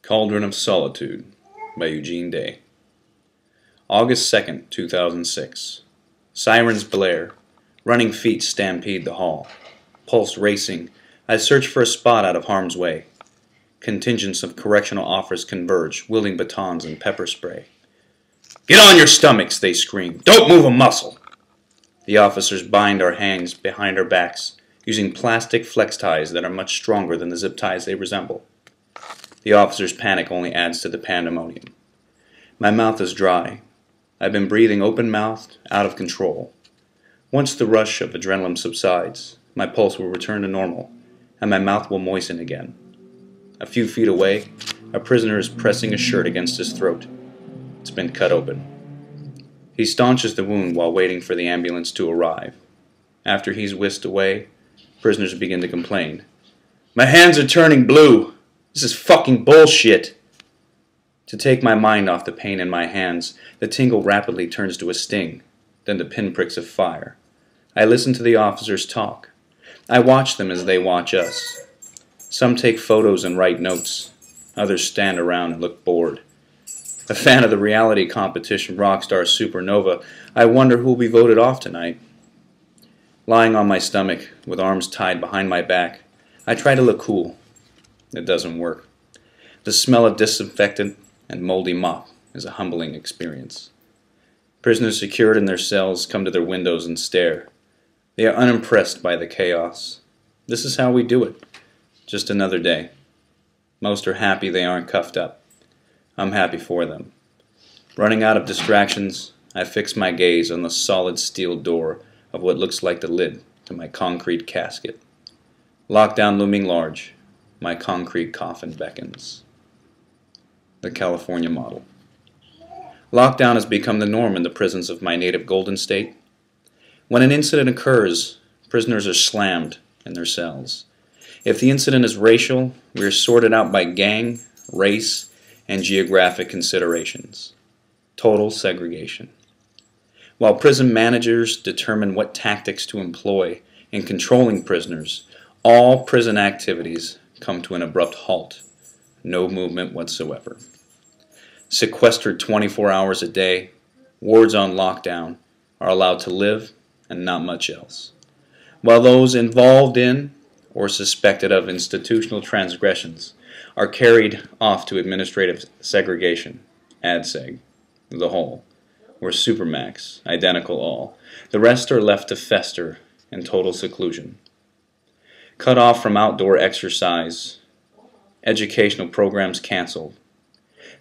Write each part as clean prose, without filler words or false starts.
Cauldron of Solitude by Eugene Dey. August 2nd, 2006. Sirens blare. Running feet stampede the hall. Pulse racing, I search for a spot out of harm's way. Contingents of correctional officers converge, wielding batons and pepper spray. "Get on your stomachs," they scream. "Don't move a muscle." The officers bind our hands behind our backs, using plastic flex ties that are much stronger than the zip ties they resemble. The officer's panic only adds to the pandemonium. My mouth is dry. I've been breathing open-mouthed, out of control. Once the rush of adrenaline subsides, my pulse will return to normal, and my mouth will moisten again. A few feet away, a prisoner is pressing a shirt against his throat. It's been cut open. He staunches the wound while waiting for the ambulance to arrive. After he's whisked away, prisoners begin to complain. "My hands are turning blue. This is fucking bullshit." To take my mind off the pain in my hands, the tingle rapidly turns to a sting, then to pinpricks of fire. I listen to the officers talk. I watch them as they watch us. Some take photos and write notes. Others stand around and look bored. A fan of the reality competition Rockstar Supernova, I wonder who will be voted off tonight. Lying on my stomach, with arms tied behind my back, I try to look cool. It doesn't work. The smell of disinfectant and moldy mop is a humbling experience. Prisoners secured in their cells come to their windows and stare. They are unimpressed by the chaos. This is how we do it. Just another day. Most are happy they aren't cuffed up. I'm happy for them. Running out of distractions, I fix my gaze on the solid steel door of what looks like the lid to my concrete casket. Lockdown looming large, my concrete coffin beckons. The California model. Lockdown has become the norm in the prisons of my native Golden State. When an incident occurs, prisoners are slammed in their cells. If the incident is racial, we are sorted out by gang, race, and geographic considerations. Total segregation. While prison managers determine what tactics to employ in controlling prisoners, all prison activities come to an abrupt halt. No movement whatsoever. Sequestered 24 hours a day, wards on lockdown are allowed to live and not much else. While those involved in or suspected of institutional transgressions are carried off to administrative segregation, ADSEG, the whole, or Supermax, identical all. The rest are left to fester in total seclusion. Cut off from outdoor exercise, educational programs canceled.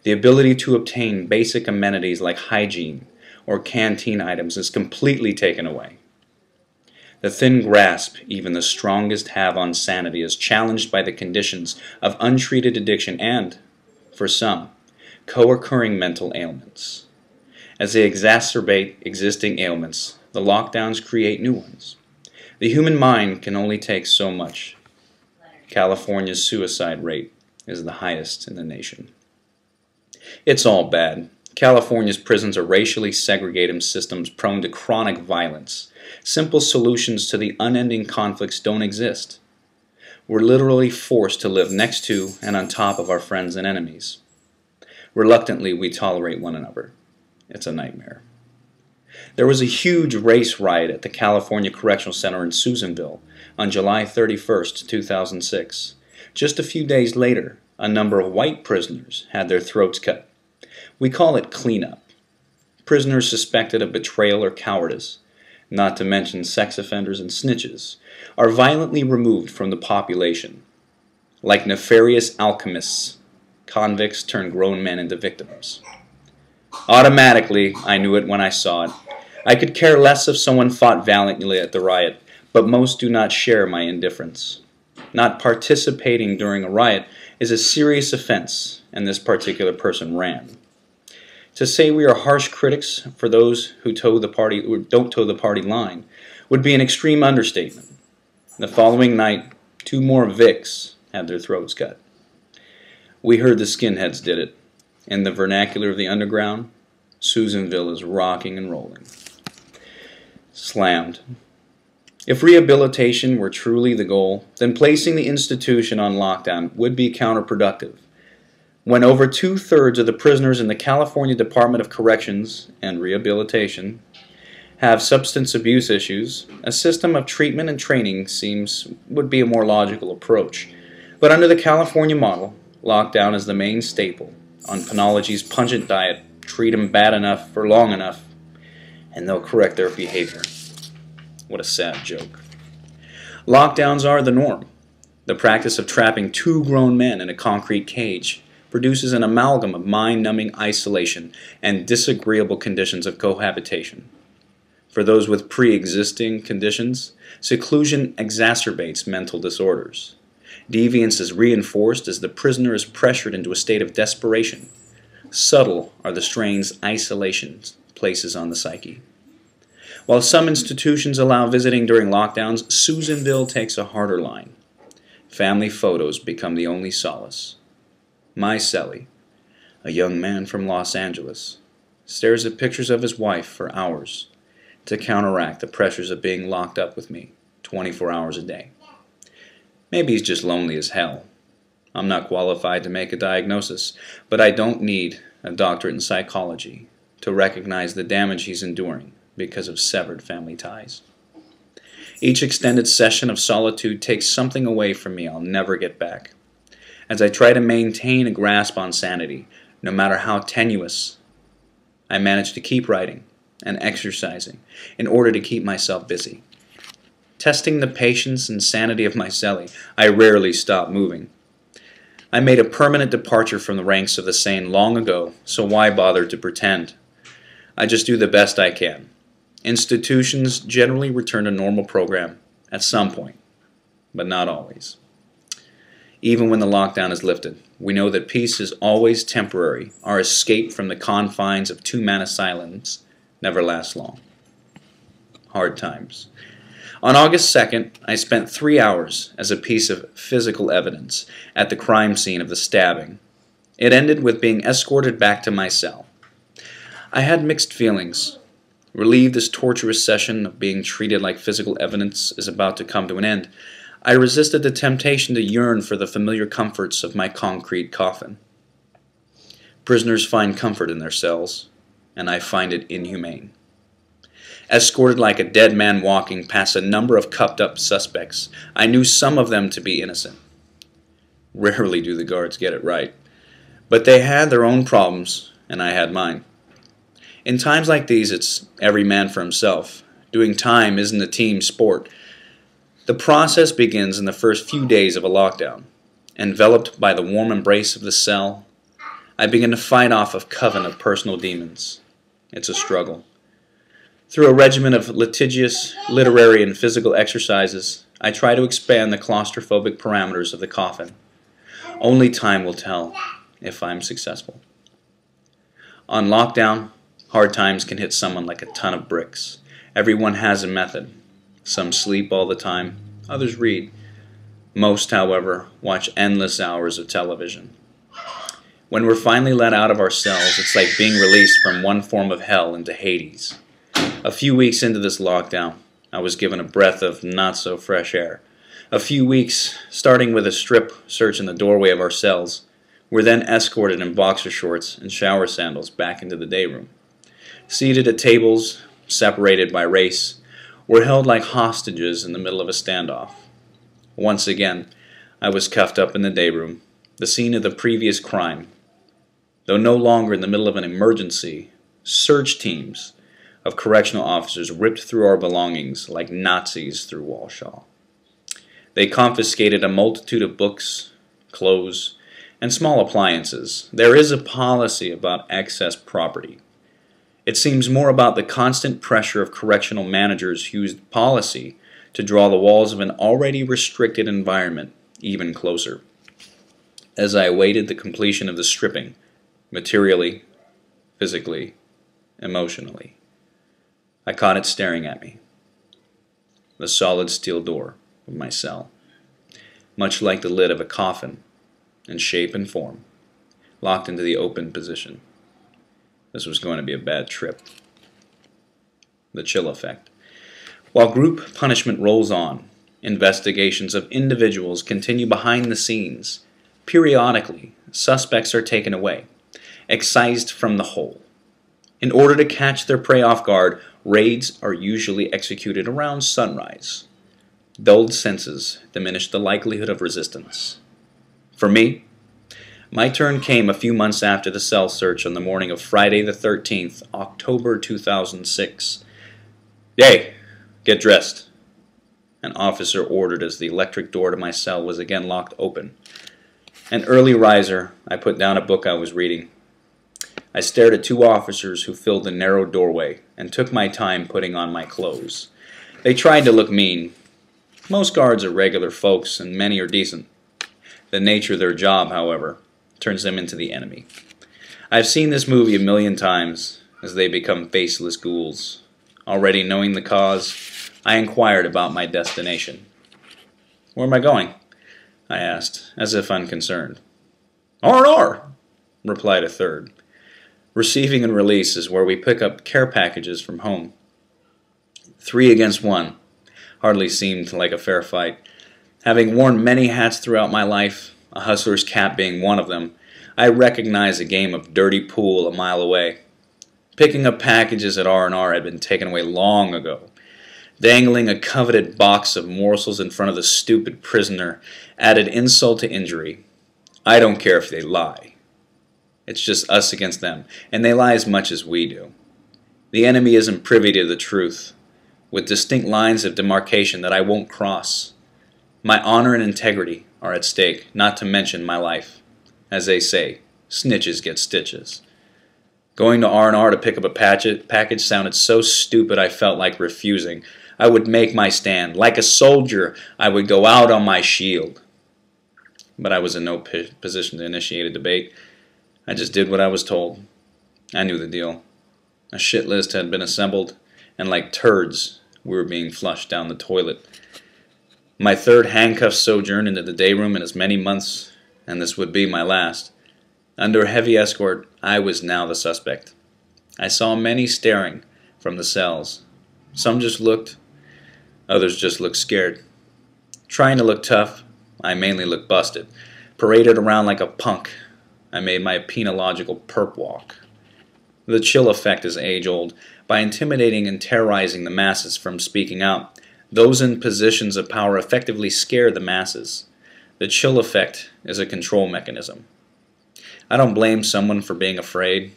The ability to obtain basic amenities like hygiene or canteen items is completely taken away. The thin grasp even the strongest have on sanity is challenged by the conditions of untreated addiction and, for some, co-occurring mental ailments. As they exacerbate existing ailments, the lockdowns create new ones. The human mind can only take so much. California's suicide rate is the highest in the nation. It's all bad. California's prisons are racially segregated systems prone to chronic violence. Simple solutions to the unending conflicts don't exist. We're literally forced to live next to and on top of our friends and enemies. Reluctantly, we tolerate one another. It's a nightmare. There was a huge race riot at the California Correctional Center in Susanville on July 31st, 2006. Just a few days later, a number of white prisoners had their throats cut. We call it cleanup. Prisoners suspected of betrayal or cowardice, not to mention sex offenders and snitches, are violently removed from the population. Like nefarious alchemists, convicts turn grown men into victims. Automatically, I knew it when I saw it. I could care less if someone fought valiantly at the riot, but most do not share my indifference. Not participating during a riot is a serious offense, and this particular person ran. To say we are harsh critics for those who don't toe the party line would be an extreme understatement. The following night, 2 more Vics had their throats cut. We heard the skinheads did it. In the vernacular of the underground, Susanville is rocking and rolling. Slammed. If rehabilitation were truly the goal, then placing the institution on lockdown would be counterproductive. When over two-thirds of the prisoners in the California Department of Corrections and Rehabilitation have substance abuse issues, a system of treatment and training would be a more logical approach. But under the California model, lockdown is the main staple on Penology's pungent diet. Treat them bad enough for long enough, and they'll correct their behavior. What a sad joke. Lockdowns are the norm. The practice of trapping two grown men in a concrete cage produces an amalgam of mind-numbing isolation and disagreeable conditions of cohabitation. For those with pre-existing conditions, seclusion exacerbates mental disorders. Deviance is reinforced as the prisoner is pressured into a state of desperation. Subtle are the strains isolation places on the psyche. While some institutions allow visiting during lockdowns, Susanville takes a harder line. Family photos become the only solace. My cellie, a young man from Los Angeles, stares at pictures of his wife for hours to counteract the pressures of being locked up with me 24 hours a day. Maybe he's just lonely as hell. I'm not qualified to make a diagnosis, but I don't need a doctorate in psychology to recognize the damage he's enduring because of severed family ties. Each extended session of solitude takes something away from me I'll never get back. As I try to maintain a grasp on sanity, no matter how tenuous, I manage to keep writing and exercising in order to keep myself busy. Testing the patience and sanity of my cellie, I rarely stop moving. I made a permanent departure from the ranks of the sane long ago, so why bother to pretend? I just do the best I can. Institutions generally return to normal program at some point, but not always. Even when the lockdown is lifted, we know that peace is always temporary. Our escape from the confines of two-man asylums never lasts long. Hard times. On August 2nd, I spent 3 hours as a piece of physical evidence at the crime scene of the stabbing. It ended with being escorted back to my cell. I had mixed feelings. Relieved this torturous session of being treated like physical evidence is about to come to an end, I resisted the temptation to yearn for the familiar comforts of my concrete coffin. Prisoners find comfort in their cells, and I find it inhumane. Escorted like a dead man walking past a number of cupped-up suspects, I knew some of them to be innocent. Rarely do the guards get it right, but they had their own problems, and I had mine. In times like these, it's every man for himself. Doing time isn't a team sport. The process begins in the first few days of a lockdown. Enveloped by the warm embrace of the cell, I begin to fight off a coven of personal demons. It's a struggle. Through a regimen of litigious, literary, and physical exercises, I try to expand the claustrophobic parameters of the coffin. Only time will tell if I'm successful. On lockdown, hard times can hit someone like a ton of bricks. Everyone has a method. Some sleep all the time, others read. Most, however, watch endless hours of television. When we're finally let out of our cells, it's like being released from one form of hell into Hades. A few weeks into this lockdown, I was given a breath of not-so-fresh air. A few weeks, starting with a strip search in the doorway of our cells, we're then escorted in boxer shorts and shower sandals back into the day room. Seated at tables, separated by race, we're held like hostages in the middle of a standoff. Once again, I was cuffed up in the day room, the scene of the previous crime. Though no longer in the middle of an emergency, search teams of correctional officers ripped through our belongings like Nazis through Walsall. They confiscated a multitude of books, clothes, and small appliances. There is a policy about excess property. It seems more about the constant pressure of correctional managers who used policy to draw the walls of an already restricted environment even closer. As I awaited the completion of the stripping, materially, physically, emotionally, I caught it staring at me. The solid steel door of my cell, much like the lid of a coffin, in shape and form, locked into the open position. This was going to be a bad trip. The chill effect. While group punishment rolls on, investigations of individuals continue behind the scenes. Periodically, suspects are taken away, excised from the whole. In order to catch their prey off guard, raids are usually executed around sunrise. Dulled senses diminish the likelihood of resistance. For me, my turn came a few months after the cell search on the morning of Friday the 13th, October 2006. "Hey, get dressed," an officer ordered as the electric door to my cell was again locked open. An early riser, I put down a book I was reading. I stared at two officers who filled the narrow doorway and took my time putting on my clothes. They tried to look mean. Most guards are regular folks, and many are decent. The nature of their job, however, turns them into the enemy. I've seen this movie a million times as they become faceless ghouls. Already knowing the cause, I inquired about my destination. "Where am I going?" I asked, as if unconcerned. "R&R," replied a third. "Receiving and release is where we pick up care packages from home." 3 against 1 hardly seemed like a fair fight. Having worn many hats throughout my life, a hustler's cap being one of them, I recognized a game of dirty pool a mile away. Picking up packages at R&R had been taken away long ago. Dangling a coveted box of morsels in front of the stupid prisoner added insult to injury. I don't care if they lie. It's just us against them, and they lie as much as we do. The enemy isn't privy to the truth, with distinct lines of demarcation that I won't cross. My honor and integrity are at stake, not to mention my life. As they say, snitches get stitches. Going to R&R to pick up a package sounded so stupid I felt like refusing. I would make my stand. Like a soldier, I would go out on my shield. But I was in no position to initiate a debate. I just did what I was told. I knew the deal. A shit list had been assembled, and like turds, we were being flushed down the toilet. My third handcuffed sojourn into the day room in as many months, and this would be my last. Under heavy escort, I was now the suspect. I saw many staring from the cells. Some just looked, others just looked scared. Trying to look tough, I mainly looked busted. Paraded around like a punk, I made my penological perp walk. The chill effect is age-old. By intimidating and terrorizing the masses from speaking out, those in positions of power effectively scare the masses. The chill effect is a control mechanism. I don't blame someone for being afraid.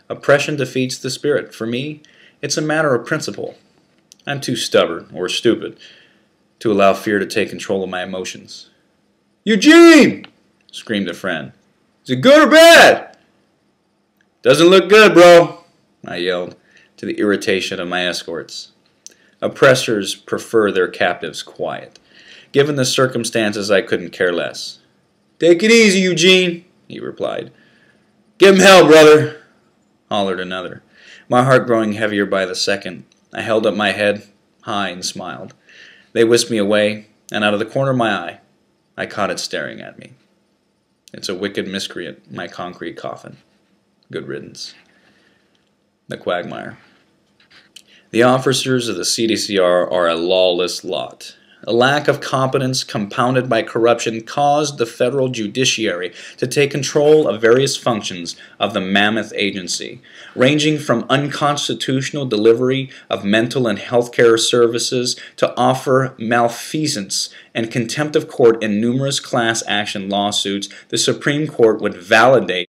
Oppression defeats the spirit. For me, it's a matter of principle. I'm too stubborn, or stupid, to allow fear to take control of my emotions. "Eugene!" screamed a friend. "Is it good or bad?" "Doesn't look good, bro," I yelled, to the irritation of my escorts. Oppressors prefer their captives quiet. Given the circumstances, I couldn't care less. "Take it easy, Eugene," he replied. "Give him hell, brother," hollered another. My heart growing heavier by the second, I held up my head high and smiled. They whisked me away, and out of the corner of my eye, I caught it staring at me. It's a wicked miscreant, my concrete coffin. Good riddance. The Quagmire. The officers of the CDCR are a lawless lot. A lack of competence compounded by corruption caused the federal judiciary to take control of various functions of the mammoth agency, ranging from unconstitutional delivery of mental and healthcare services to offer malfeasance and contempt of court in numerous class action lawsuits. The Supreme Court would validate